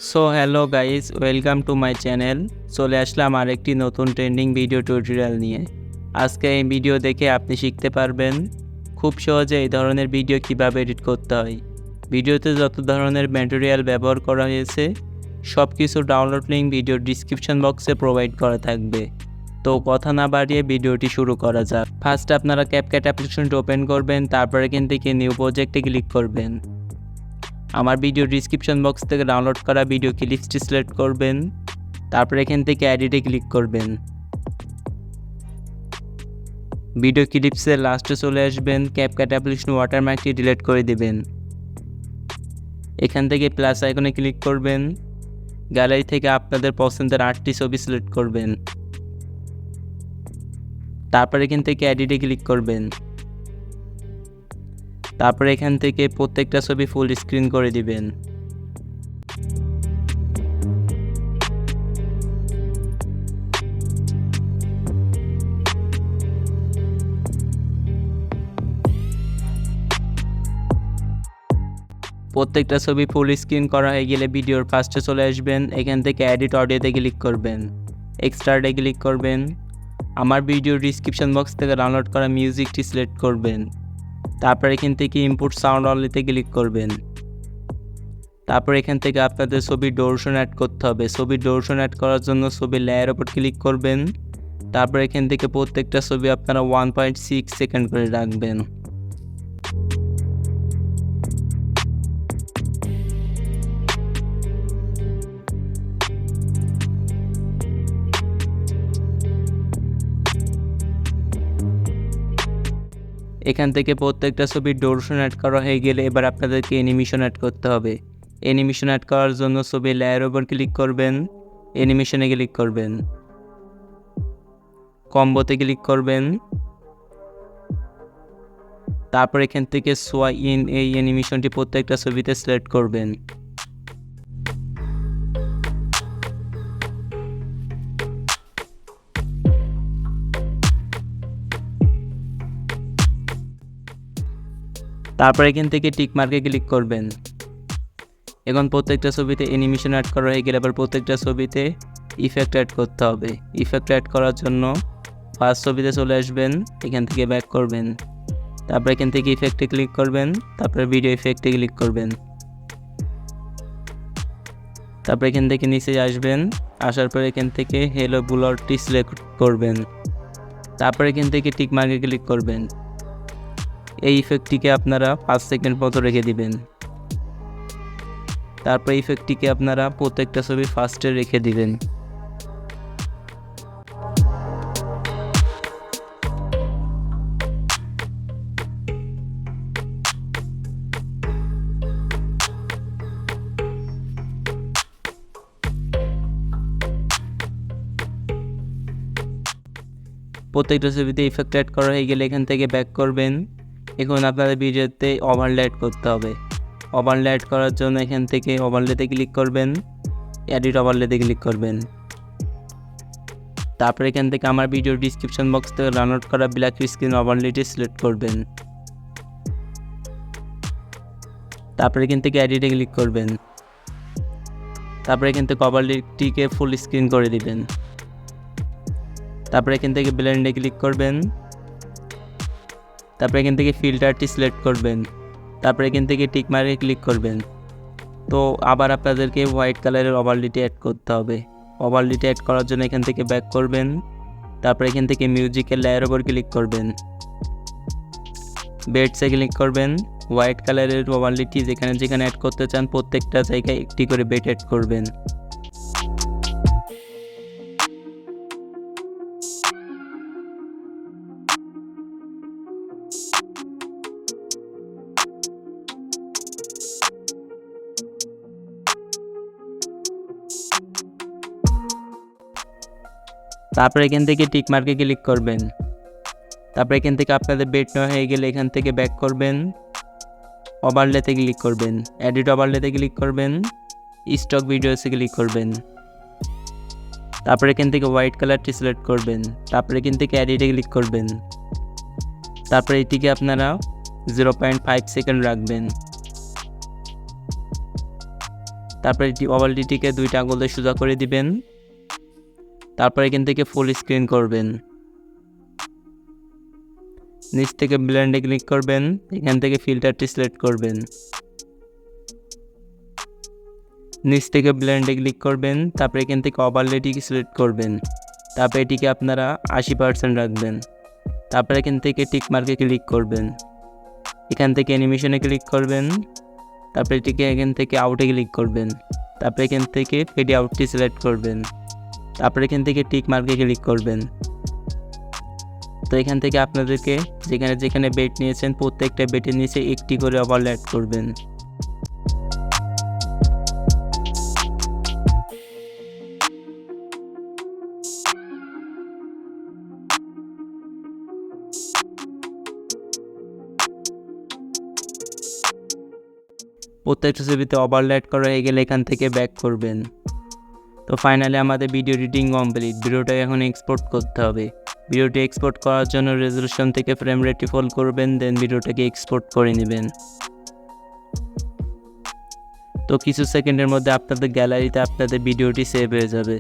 So hello guys, welcome to my channel. চলে আসলাম আরেকটি নতুন ট্রেন্ডিং ভিডিও টিউটোরিয়াল নিয়ে। আজকে এই ভিডিও দেখে আপনি শিখতে পারবেন খুব সহজে এই ধরনের ভিডিও কিভাবে এডিট করতে হয়। ভিডিওতে যত ধরনের ম্যাটেরিয়াল ব্যবহার করা হয়েছে সব কিছু ডাউনলোড লিঙ্ক ভিডিওর ডিসক্রিপশন বক্সে প্রোভাইড করা থাকবে। তো কথা না বাড়িয়ে ভিডিওটি শুরু করা যাক। ফার্স্ট আপনারা ক্যাপকাট অ্যাপ্লিকেশনটি ওপেন করবেন, তারপরে এখান থেকে নিউ প্রজেক্টে ক্লিক করবেন। আমার ভিডিও ডিসক্রিপশন বক্স থেকে ডাউনলোড করা ভিডিও ক্লিপসটি সিলেক্ট করবেন, তারপর এখান থেকে এডিটে ক্লিক করবেন। ভিডিও ক্লিপসের লাস্টে চলে আসবেন, ক্যাপকাট অ্যাপ্লিকেশন ওয়াটারমার্কটি ডিলিট করে দিবেন। এখান থেকে প্লাস আইকনে ক্লিক করবেন, গ্যালারি থেকে আপনাদের পছন্দের 8টি ছবি সিলেক্ট করবেন, তারপর এখান থেকে এডিটে ক্লিক করবেন। তারপর এখান থেকে প্রত্যেকটা ছবি ফুল স্ক্রিন করে দিবেন। প্রত্যেকটা ছবি ফুল স্ক্রিন করা হয়ে গেলে ভিডিওর ফার্স্টে চলে আসবেন, এখান থেকে এডিট অডিওতে ক্লিক করবেন, এক্সট্রাতে ক্লিক করবেন। আমার ভিডিও ডিসক্রিপশন বক্স থেকে ডাউনলোড করা মিউজিকটি সিলেক্ট করবেন, তারপর এখান থেকে ইনপুট সাউন্ড অনলিতে ক্লিক করবেন। তারপর এখান থেকে আপনাদের ছবির ডিউরেশন অ্যাড করতে হবে। ছবির ডিউরেশন অ্যাড করার জন্য ছবির লেয়ারের উপর ক্লিক করবেন, তারপর এখান থেকে প্রত্যেকটা ছবি আপনারা 1.6 সেকেন্ড করে রাখবেন। এখান থেকে প্রত্যেকটা ছবির ডিউরেশন অ্যাড করা হয়ে গেলে এবার আপনাদেরকে অ্যানিমেশন অ্যাড করতে হবে। অ্যানিমেশন অ্যাড করার জন্য ছবির লেয়ারের উপর ক্লিক করবেন, অ্যানিমেশনে ক্লিক করবেন, কম্বোতে ক্লিক করবেন, তারপর এখান থেকে সোয়া ইন এই অ্যানিমেশনটি প্রত্যেকটা ছবিতে সিলেক্ট করবেন। তারপর এখান থেকে টিক মার্কে ক্লিক করবেন। এখন প্রত্যেকটা ছবিতে অ্যানিমেশন অ্যাড করা হয়ে গেলে আবার প্রত্যেকটা ছবিতে ইফেক্ট অ্যাড করতে হবে। ইফেক্ট অ্যাড করার জন্য ফার্স্ট ছবিতে চলে আসবেন, এখান থেকে ব্যাক করবেন, তারপর এখান থেকে ইফেক্টে ক্লিক করবেন, তারপর ভিডিও ইফেক্টে ক্লিক করবেন, তারপর এখান থেকে নিচে আসবেন, আসার পর এখান থেকে হেলো ব্লরটি সিলেক্ট করবেন, তারপর এখান থেকে টিক মার্কে ক্লিক করবেন। এই ইফেক্টটিকে আপনারা 5 সেকেন্ড মতো রেখে দিবেন। তারপর ইফেক্টটিকে আপনারা প্রত্যেকটা ছবি ফার্স্টে রেখে দিবেন। প্রত্যেকটা ছবিতে ইফেক্ট অ্যাড করা হয়ে গেলে এখান থেকে ব্যাক করবেন। এখন আপনাদের ভিডিওতে ওভারলে অ্যাড করতে হবে। ওভারলে অ্যাড করার জন্য এখান থেকে ওভারলেতে ক্লিক করবেন, এডিট ওভারলেতে ক্লিক করবেন, তারপর এখান থেকে আমার ভিডিও ডিসক্রিপশন বক্স থেকে ডাউনলোড করা ব্ল্যাক স্ক্রিন ওভারলেটি সিলেক্ট করবেন, তারপর এখান থেকে এডিটে ক্লিক করবেন, তারপর এখান থেকে ওভারলেটিকে ফুল স্ক্রিন করে দিবেন, তারপর এখান থেকে ব্লেন্ডে ক্লিক করবেন, তারপর এখান থেকে ফিল্টারটি সিলেক্ট করবেন, তারপর এখান থেকে টিক মার্কে ক্লিক করবেন। তো আবার আপনাদেরকে হোয়াইট কালারের ওভারলেটি অ্যাড করতে হবে। ওভারলেটি অ্যাড করার জন্য এখান থেকে ব্যাক করবেন, তারপর এখান থেকে মিউজিকের লেয়ারের উপর ক্লিক করবেন, বেডসে ক্লিক করবেন, হোয়াইট কালারের ওভারলেটি যেখানে যেখানে অ্যাড করতে চান প্রত্যেকটা জায়গায় একটি করে বেড অ্যাড করবেন। তারপর এখান থেকে টিক মার্কে ক্লিক করবেন, তারপর এখান থেকে আপনাদের বেড নেওয়া হয়ে গেলে এখান থেকে ব্যাক করবেন, ওভারলেতে ক্লিক করবেন, এডিট ওভারলেতে ক্লিক করবেন, স্টক ভিডিওসে ক্লিক করবেন, তারপর এখান থেকে হোয়াইট কালারটি সিলেক্ট করবেন, তারপর এখান থেকে এডিটে ক্লিক করবেন, তারপর এটিকে আপনারা 0.5 সেকেন্ড রাখবেন। তারপরে ওভারলেটিকে 2টা আঙুল দিয়ে সোজা করে দিবেন। তারপর এখান থেকে ফুল স্ক্রিন করবেন। নিচ থেকে ব্লেন্ডে ক্লিক করবেন, এখান থেকে ফিল্টারটি সিলেক্ট করবেন। নিচ থেকে ব্লেন্ডে ক্লিক করবেন, তারপর এখান থেকে ওভারলেটিকে সিলেক্ট করবেন। তারপর এটিকে আপনারা 80% রাখবেন। তারপর এখান থেকে টিক মার্কে ক্লিক করবেন। এখান থেকে অ্যানিমেশনে ক্লিক করবেন। তারপর এটিকে এখান থেকে আউটে ক্লিক করবেন। তারপর এখান থেকে ফেড আউটটি সিলেক্ট করবেন। তারপর এখান থেকে টিক মার্কে ক্লিক করবেন। তো এখান থেকে আপনাদেরকে যেখানে যেখানে বেট নিয়েছেন প্রত্যেকটা বেটের নিচে একটি করে ওভারলে অ্যাড করবেন। প্রত্যেকটা ছবিতে ওভারলে অ্যাড করা হয়ে গেলে এখান থেকে ব্যাক করবেন। তো ফাইনালি আমাদের ভিডিও এডিটিং কমপ্লিট। ভিডিওটাকে এখন এক্সপোর্ট করতে হবে। ভিডিওটি এক্সপোর্ট করার জন্য রেজোলিউশন থেকে ফ্রেম রেটটি ফুল করবেন, দেন ভিডিওটাকে এক্সপোর্ট করে নেবেন। তো কিছু সেকেন্ডের মধ্যে আপনাদের গ্যালারিতে আপনাদের ভিডিওটি সেভ হয়ে যাবে।